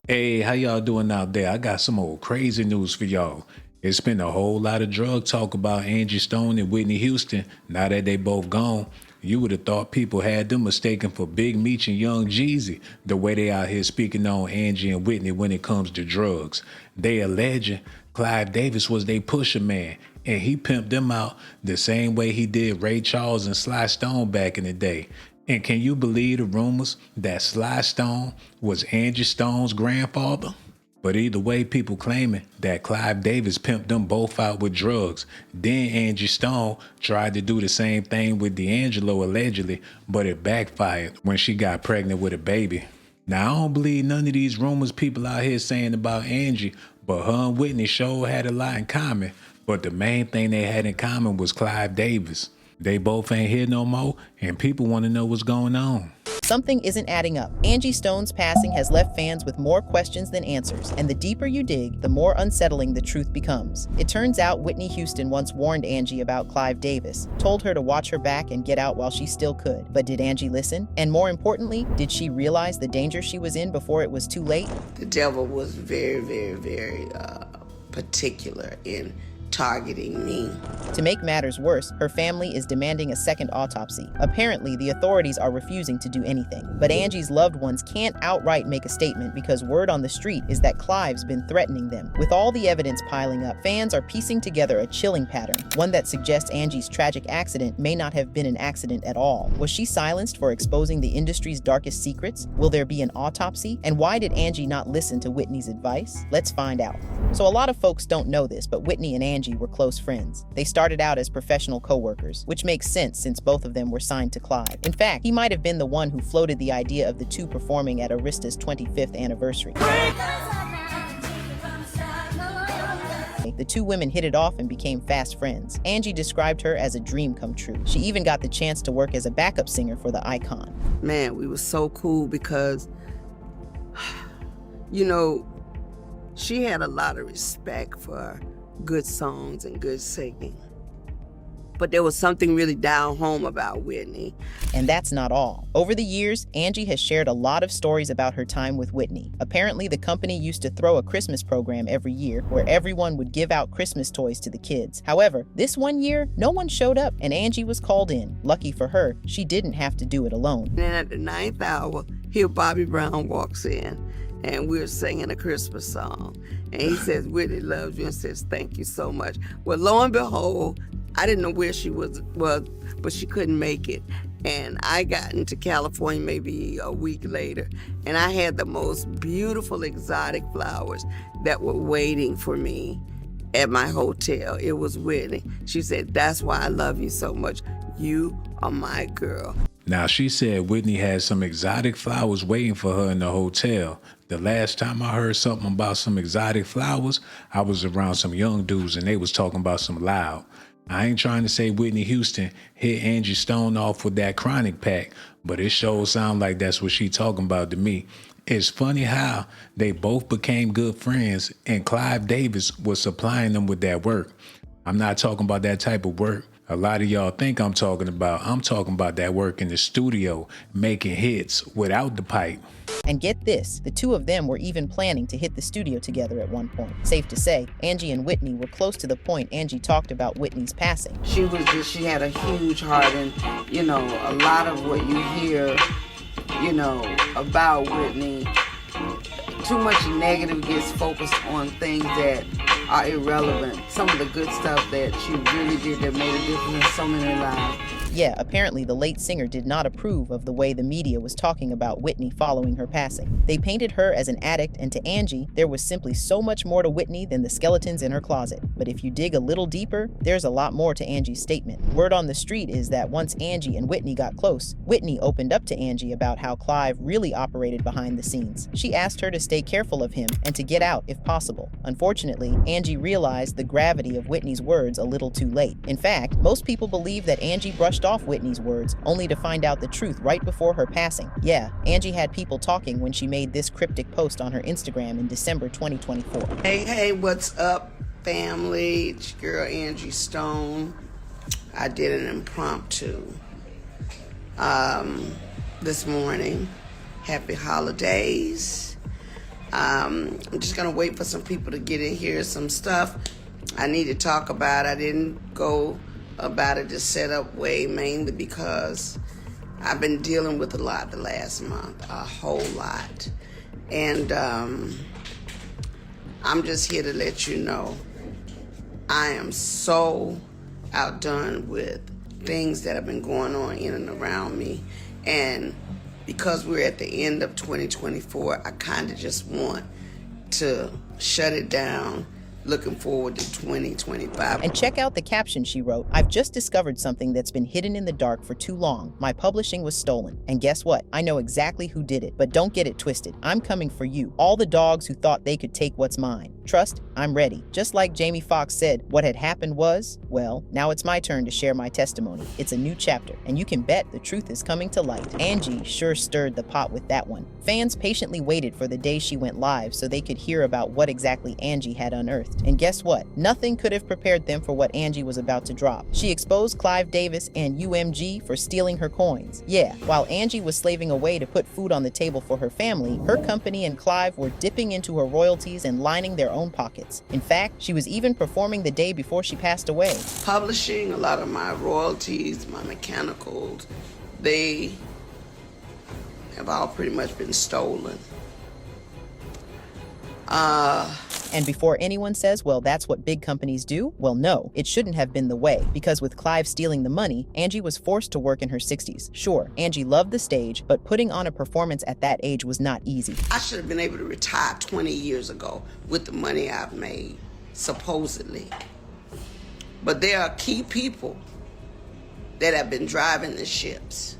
Hey, how y'all doing out there? I got some old crazy news for y'all. It's been a whole lot of drug talk about Angie Stone and Whitney Houston. Now that they both gone, you would have thought people had them mistaken for Big Meech and Young Jeezy, the way they out here speaking on Angie and Whitney when it comes to drugs. They alleging Clive Davis was they pusher man, and he pimped them out the same way he did Ray Charles and Sly Stone back in the day. And can you believe the rumors that Sly Stone was Angie Stone's grandfather? But either way, people claiming that Clive Davis pimped them both out with drugs. Then Angie Stone tried to do the same thing with D'Angelo allegedly, but it backfired when she got pregnant with a baby. Now, I don't believe none of these rumors people out here saying about Angie, but her and Whitney sure had a lot in common. But the main thing they had in common was Clive Davis. They both ain't here no more, and people want to know what's going on. Something isn't adding up. Angie Stone's passing has left fans with more questions than answers, and the deeper you dig, the more unsettling the truth becomes. It turns out Whitney Houston once warned Angie about Clive Davis, told her to watch her back and get out while she still could. But did Angie listen? And more importantly, did she realize the danger she was in before it was too late? The devil was very particular in targeting me. To make matters worse, her family is demanding a second autopsy. Apparently, the authorities are refusing to do anything. But Angie's loved ones can't outright make a statement because word on the street is that Clive's been threatening them. With all the evidence piling up, fans are piecing together a chilling pattern, one that suggests Angie's tragic accident may not have been an accident at all. Was she silenced for exposing the industry's darkest secrets? Will there be an autopsy? And why did Angie not listen to Whitney's advice? Let's find out. So a lot of folks don't know this, but Whitney and Angie were close friends. They started out as professional co-workers, which makes sense since both of them were signed to Clive. In fact, he might have been the one who floated the idea of the two performing at Arista's 25th anniversary. The two women hit it off and became fast friends. Angie described her as a dream come true. She even got the chance to work as a backup singer for the icon. Man, we were so cool because, she had a lot of respect for good songs and good singing. But there was something really down home about Whitney. And that's not all. Over the years, Angie has shared a lot of stories about her time with Whitney. Apparently, the company used to throw a Christmas program every year where everyone would give out Christmas toys to the kids. However, this one year, no one showed up and Angie was called in. Lucky for her, she didn't have to do it alone. And then at the 9th hour, here Bobby Brown walks in and we're singing a Christmas song. And he says, Whitney loves you, and says, thank you so much. Well, lo and behold, I didn't know where she was, but she couldn't make it. And I got into California maybe a week later, and I had the most beautiful exotic flowers that were waiting for me at my hotel. It was Whitney. She said, that's why I love you so much. You are my girl. Now, she said Whitney had some exotic flowers waiting for her in the hotel. The last time I heard something about some exotic flowers, I was around some young dudes and they was talking about some loud. I ain't trying to say Whitney Houston hit Angie Stone off with that chronic pack, but it sure sound like that's what she talking about to me. It's funny how they both became good friends and Clive Davis was supplying them with that work. I'm not talking about that type of work a lot of y'all think I'm talking about. I'm talking about that work in the studio, making hits without the pipe. And get this, the two of them were even planning to hit the studio together at one point. Safe to say, Angie and Whitney were close to the point Angie talked about Whitney's passing. She had a huge heart, and, a lot of what you hear, about Whitney, too much negative gets focused on things that are irrelevant. Some of the good stuff that she really did that made a difference in so many lives. Yeah, apparently the late singer did not approve of the way the media was talking about Whitney following her passing. They painted her as an addict, and to Angie, there was simply so much more to Whitney than the skeletons in her closet. But if you dig a little deeper, there's a lot more to Angie's statement. Word on the street is that once Angie and Whitney got close, Whitney opened up to Angie about how Clive really operated behind the scenes. She asked her to stay careful of him and to get out if possible. Unfortunately, Angie realized the gravity of Whitney's words a little too late. In fact, most people believe that Angie brushed off Whitney's words, only to find out the truth right before her passing. Yeah, Angie had people talking when she made this cryptic post on her Instagram in December 2024. Hey, what's up, family? It's your girl Angie Stone. I did an impromptu this morning. Happy holidays. I'm just going to wait for some people to get in here. Some stuff I need to talk about. I didn't go about it this setup way, mainly because I've been dealing with a lot the last month, a whole lot. And I'm just here to let you know I am so outdone with things that have been going on in and around me. And because we're at the end of 2024, I kind of just want to shut it down. Looking forward to 2025. And check out the caption she wrote. I've just discovered something that's been hidden in the dark for too long. My publishing was stolen. And guess what? I know exactly who did it. But don't get it twisted. I'm coming for you. All the dogs who thought they could take what's mine. Trust, I'm ready. Just like Jamie Foxx said, what had happened was, well, now it's my turn to share my testimony. It's a new chapter, and you can bet the truth is coming to light. Angie sure stirred the pot with that one. Fans patiently waited for the day she went live so they could hear about what exactly Angie had unearthed. And guess what? Nothing could have prepared them for what Angie was about to drop. She exposed Clive Davis and UMG for stealing her coins. Yeah, while Angie was slaving away to put food on the table for her family, her company and Clive were dipping into her royalties and lining their own pockets. In fact, she was even performing the day before she passed away. Publishing, a lot of my royalties, my mechanicals, they have all pretty much been stolen. And before anyone says, well, that's what big companies do, well, no, it shouldn't have been the way, because with Clive stealing the money, Angie was forced to work in her 60s. Sure, Angie loved the stage, but putting on a performance at that age was not easy. I should have been able to retire 20 years ago with the money I've made, supposedly. But there are key people that have been driving the ships.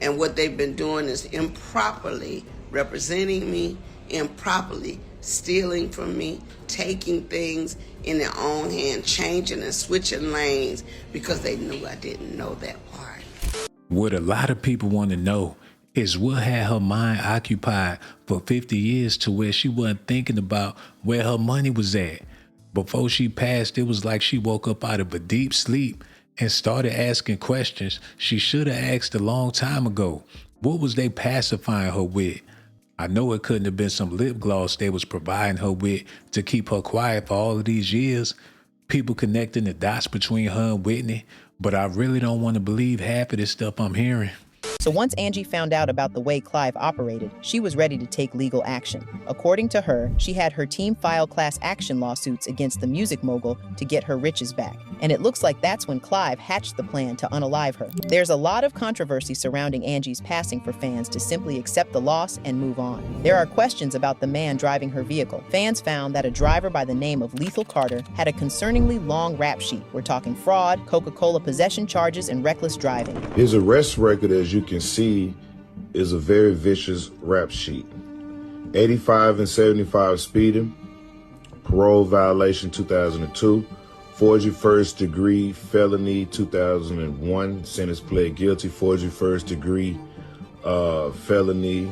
And what they've been doing is improperly representing me, improperly stealing from me, taking things in their own hand, changing and switching lanes because they knew I didn't know that part. What a lot of people want to know is what had her mind occupied for 50 years to where she wasn't thinking about where her money was at. Before she passed, it was like she woke up out of a deep sleep and started asking questions she should have asked a long time ago. What was they pacifying her with? I know it couldn't have been some lip gloss they was providing her with to keep her quiet for all of these years. People connecting the dots between her and Whitney, but I really don't want to believe half of this stuff I'm hearing. So once Angie found out about the way Clive operated, she was ready to take legal action. According to her, she had her team file class action lawsuits against the music mogul to get her riches back. And it looks like that's when Clive hatched the plan to unalive her. There's a lot of controversy surrounding Angie's passing for fans to simply accept the loss and move on. There are questions about the man driving her vehicle. Fans found that a driver by the name of Lethal Carter had a concerningly long rap sheet. We're talking fraud, Coca-Cola possession charges, and reckless driving. His arrest record, as you can see, is a very vicious rap sheet. 85 and 75 speeding, parole violation 2002, forgery first degree felony 2001, sentence pled guilty, forgery first degree felony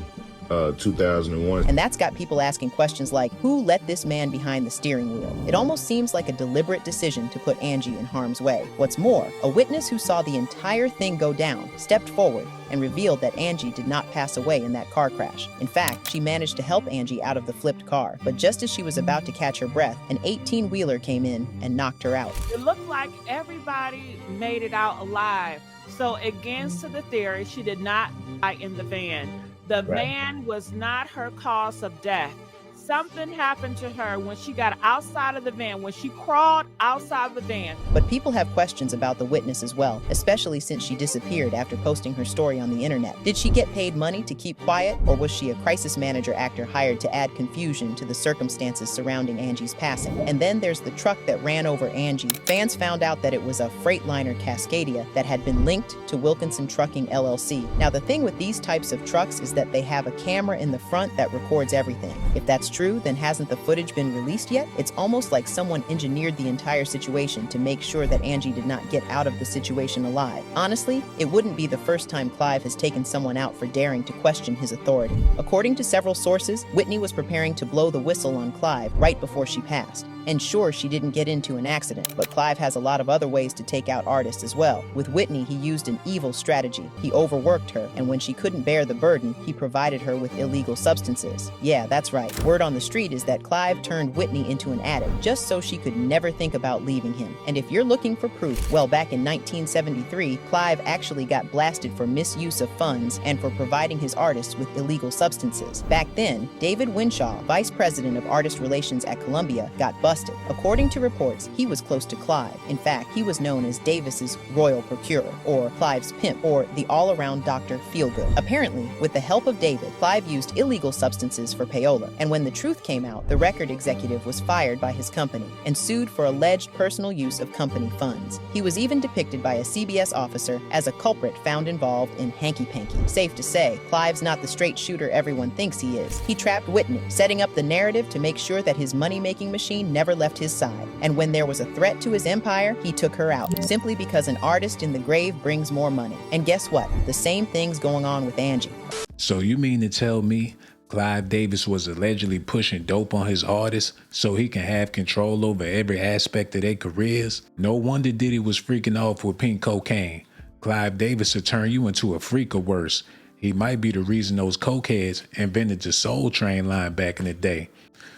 2001. And that's got people asking questions like, who let this man behind the steering wheel? It almost seems like a deliberate decision to put Angie in harm's way. What's more, a witness who saw the entire thing go down stepped forward and revealed that Angie did not pass away in that car crash. In fact, she managed to help Angie out of the flipped car. But just as she was about to catch her breath, an 18-wheeler came in and knocked her out. It looked like everybody made it out alive. So against the theory, she did not die in the van. The van was not her cause of death. Something happened to her when she got outside of the van, when she crawled outside of the van. But people have questions about the witness as well, especially since she disappeared after posting her story on the internet. Did she get paid money to keep quiet, or was she a crisis manager actor hired to add confusion to the circumstances surrounding Angie's passing? And then there's the truck that ran over Angie. Fans found out that it was a Freightliner Cascadia that had been linked to Wilkinson Trucking LLC. Now, the thing with these types of trucks is that they have a camera in the front that records everything. If that's true, then hasn't the footage been released yet? It's almost like someone engineered the entire situation to make sure that Angie did not get out of the situation alive. Honestly, it wouldn't be the first time Clive has taken someone out for daring to question his authority. According to several sources, Whitney was preparing to blow the whistle on Clive right before she passed. And sure, she didn't get into an accident, but Clive has a lot of other ways to take out artists as well. With Whitney, he used an evil strategy. He overworked her, and when she couldn't bear the burden, he provided her with illegal substances. Yeah, that's right. Word on the street is that Clive turned Whitney into an addict just so she could never think about leaving him. And if you're looking for proof, well, back in 1973, Clive actually got blasted for misuse of funds and for providing his artists with illegal substances. Back then, David Winshaw, vice president of artist relations at Columbia, got busted. According to reports, he was close to Clive. In fact, he was known as Davis's royal procurer, or Clive's pimp, or the all-around Dr. Feelgood. Apparently, with the help of David, Clive used illegal substances for payola, and when the truth came out, the record executive was fired by his company and sued for alleged personal use of company funds. He was even depicted by a CBS officer as a culprit found involved in hanky-panky. Safe to say, Clive's not the straight shooter everyone thinks he is. He trapped Whitney, setting up the narrative to make sure that his money-making machine never left his side. And when there was a threat to his empire, he took her out, simply because an artist in the grave brings more money. And guess what? The same thing's going on with Angie. So you mean to tell me Clive Davis was allegedly pushing dope on his artists so he can have control over every aspect of their careers? No wonder Diddy was freaking off with pink cocaine. Clive Davis will turn you into a freak or worse. He might be the reason those cokeheads invented the Soul Train line back in the day.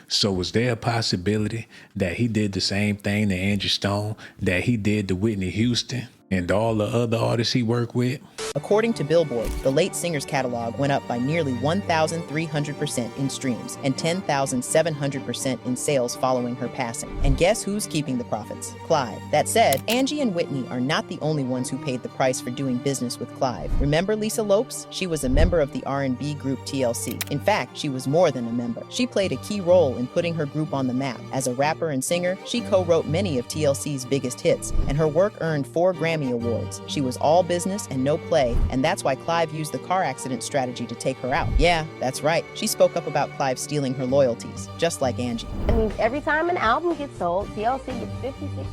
So is there a possibility that he did the same thing to Angie Stone that he did to Whitney Houston and all the other artists he worked with? According to Billboard, the late singer's catalog went up by nearly 1,300% in streams and 10,700% in sales following her passing. And guess who's keeping the profits? Clive. That said, Angie and Whitney are not the only ones who paid the price for doing business with Clive. Remember Lisa Lopes? She was a member of the R&B group TLC. In fact, she was more than a member. She played a key role in putting her group on the map. As a rapper and singer, she co-wrote many of TLC's biggest hits, and her work earned 4 Grammy Awards. She was all business and no play, and that's why Clive used the car accident strategy to take her out. Yeah, that's right. She spoke up about Clive stealing her loyalties, just like Angie. That means every time an album gets sold, TLC gets 56 cents.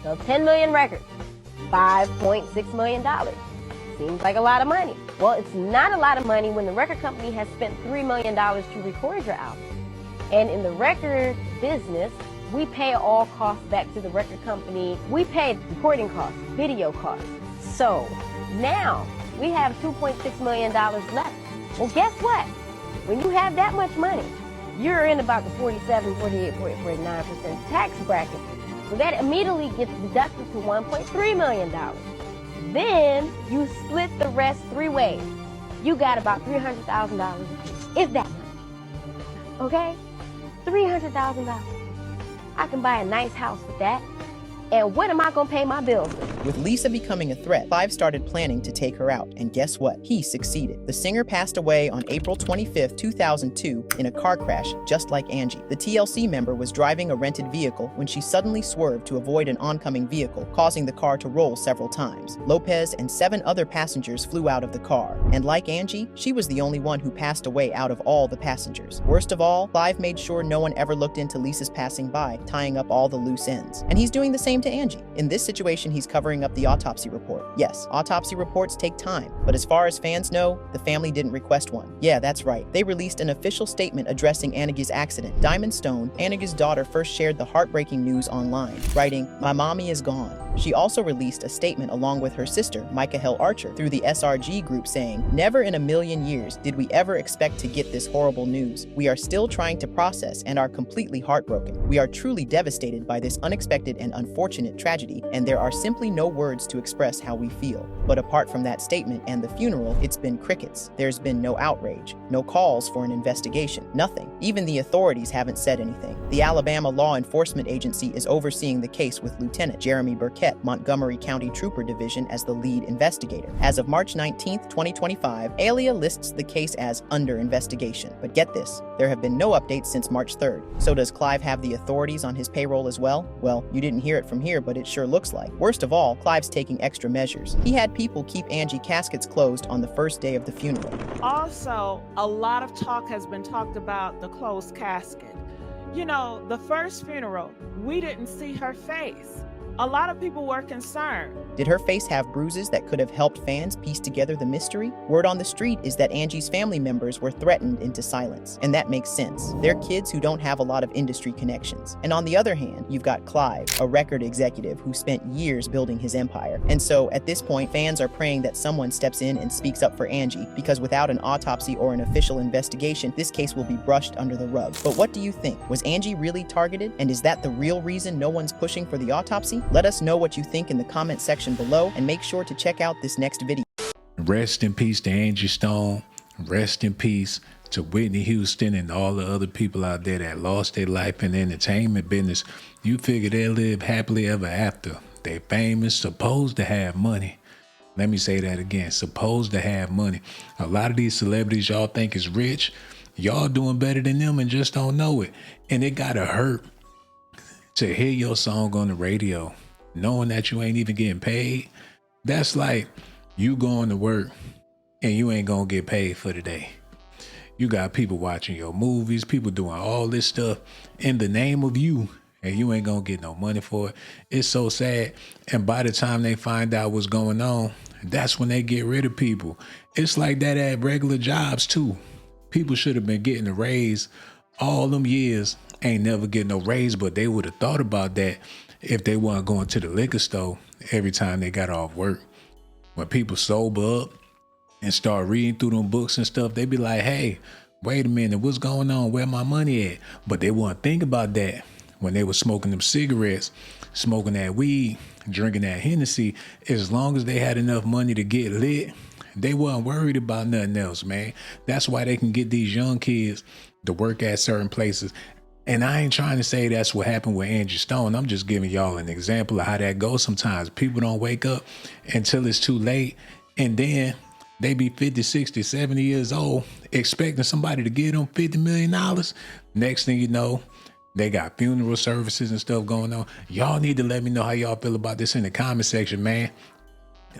So 10 million records, $5.6 million. Seems like a lot of money. Well, it's not a lot of money when the record company has spent $3 million to record your album. And in the record business, we pay all costs back to the record company. We pay recording costs, video costs. So now we have $2.6 million left. Well, guess what? When you have that much money, you're in about the 47, 48, 49% tax bracket. So that immediately gets deducted to $1.3 million. Then you split the rest 3 ways. You got about $300,000 if that much. Okay? $300,000. I can buy a nice house with that. And what am I gonna pay my bills with? With Lisa becoming a threat, Clive started planning to take her out, and guess what? He succeeded. The singer passed away on April 25, 2002 in a car crash, just like Angie. The TLC member was driving a rented vehicle when she suddenly swerved to avoid an oncoming vehicle, causing the car to roll several times. Lopez and 7 other passengers flew out of the car, and like Angie, she was the only one who passed away out of all the passengers. Worst of all, Clive made sure no one ever looked into Lisa's passing by, tying up all the loose ends. And he's doing the same to Angie. In this situation, he's covering up the autopsy report. Yes, autopsy reports take time, but as far as fans know, the family didn't request one. Yeah, that's right. They released an official statement addressing Anagie's accident. Diamond Stone, Anagie's daughter, first shared the heartbreaking news online, writing, "My mommy is gone." She also released a statement along with her sister, Micah Hell Archer, through the SRG group saying, "Never in a million years did we ever expect to get this horrible news. We are still trying to process and are completely heartbroken. We are truly devastated by this unexpected and unfortunate tragedy, and there are simply no words to express how we feel." But apart from that statement and the funeral, it's been crickets. There's been no outrage, no calls for an investigation, nothing. Even the authorities haven't said anything. The Alabama Law Enforcement Agency is overseeing the case with Lieutenant Jeremy Burkett Marquette, Montgomery County Trooper Division, as the lead investigator. As of March 19, 2025, Alia lists the case as under investigation. But get this, there have been no updates since March 3rd. So does Clive have the authorities on his payroll as well? Well, you didn't hear it from here, but it sure looks like. Worst of all, Clive's taking extra measures. He had people keep Angie caskets closed on the first day of the funeral. Also, a lot of talk has been talked about the closed casket. You know, the first funeral, we didn't see her face. A lot of people were concerned. Did her face have bruises that could have helped fans piece together the mystery? Word on the street is that Angie's family members were threatened into silence, and that makes sense. They're kids who don't have a lot of industry connections. And on the other hand, you've got Clive, a record executive who spent years building his empire. And so, at this point, fans are praying that someone steps in and speaks up for Angie, because without an autopsy or an official investigation, this case will be brushed under the rug. But what do you think? Was Angie really targeted? And is that the real reason no one's pushing for the autopsy? Let us know what you think in the comment section below, and make sure to check out this next video. Rest in peace to Angie Stone. Rest in peace to Whitney Houston and all the other people out there that lost their life in the entertainment business. You figure they'll live happily ever after. They famous, supposed to have money. Let me say that again, supposed to have money. A lot of these celebrities y'all think is rich, y'all doing better than them and just don't know it. And it gotta hurt to hear your song on the radio, knowing that you ain't even getting paid. That's like you going to work and you ain't gonna get paid for the day. You got people watching your movies, people doing all this stuff in the name of you, and you ain't gonna get no money for it. It's so sad. And by the time they find out what's going on, that's when they get rid of people. It's like that at regular jobs too. People should have been getting a raise all them years, ain't never getting no raise, but they would have thought about that if they weren't going to the liquor store every time they got off work. When people sober up and start reading through them books and stuff, they be like, hey, wait a minute, what's going on? Where my money at? But they wouldn't think about that when they were smoking them cigarettes, smoking that weed, drinking that Hennessy. As long as they had enough money to get lit, they wasn't worried about nothing else, man. That's why they can get these young kids to work at certain places. And I ain't trying to say that's what happened with Angie Stone. I'm just giving y'all an example of how that goes sometimes. People don't wake up until it's too late, and then they be 50, 60, 70 years old expecting somebody to give them $50 million. Next thing you know, they got funeral services and stuff going on. Y'all need to let me know how y'all feel about this in the comment section, man.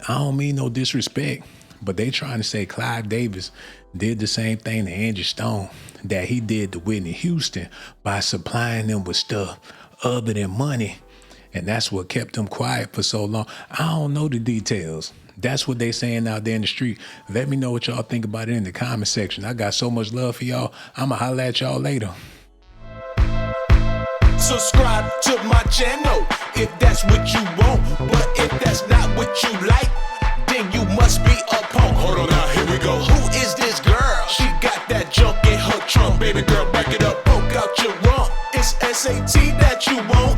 I don't mean no disrespect, but they trying to say Clive Davis did the same thing to Angie Stone that he did to Whitney Houston by supplying them with stuff other than money. And that's what kept them quiet for so long. I don't know the details. That's what they saying out there in the street. Let me know what y'all think about it in the comment section. I got so much love for y'all. I'ma holler at y'all later. Subscribe to my channel if that's what you want. But if that's not what you like, then you must be a punk. Hold on now, here we go. Who is this girl? She got that junk in her trunk. Baby girl, back it up, poke out your rump. It's S.A.T. that you want.